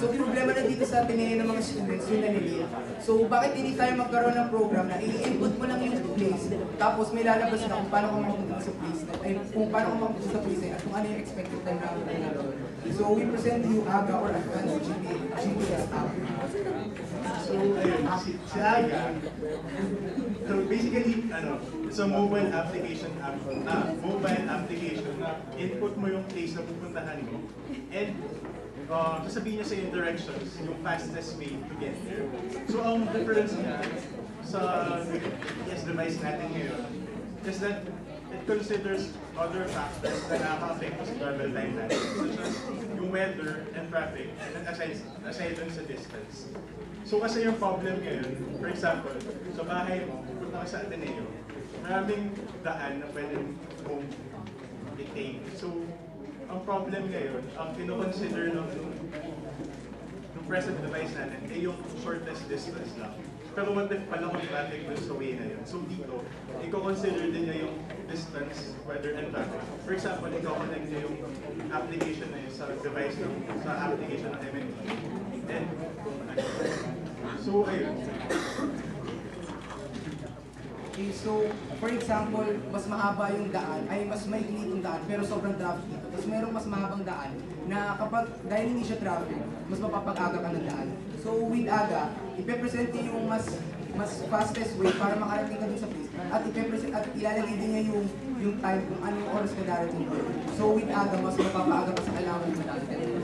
So problema na dito sa Ateneo ng mga students yung nalilate. So bakit hindi tayo magkaroon ng program na i-input mo lang yung place, tapos may lalabas na kung paano ka makapunta sa place, ay kung paano ka makapunta sa place at kung ano yung expected time na naroon. So we present you AGA or Advanced GPS app. So, ayun, si AGA, so basically, it's a mobile application na input mo yung place na pupuntahan mo, and sasabihin niya sa yung directions, yung fastest way to get there. So, ang difference niya sa GPS device natin ngayon is that it considers other factors na nakaka-affect sa travel time natin, such as yung weather and traffic, and aside dun sa distance. So kasi yung problem ngayon, for example, sa bahay mo, pupunta ka sa Ateneo, maraming daan na pwedeng mong i-take. So, ang problem ngayon, ang kino-consider ng present device natin ay yung shortest distance lang. Pero what if pala kung traffic dun sa way na yun? So dito, i-consider din niya yung distance, weather, and traffic. For example, i-connect niya yung application na yun sa device sa application ng MME. And, so ayun. Okay, so for example, mas mahaba yung daan, ay mas maikli yung daan, pero sobrang traffic dito. Tapos merong mas mahabang daan na kapag, dahil hindi siya traffic, mas mapapag-aga ka ng daan. So with AGA, ipepresent yung mas fastest way para makarating ka dun sa place. At ipepresent at ilalagay din niya yung time kung anong oras ka darating doon. So with AGA, mas mapapaaga ka sa kailangan mo darating.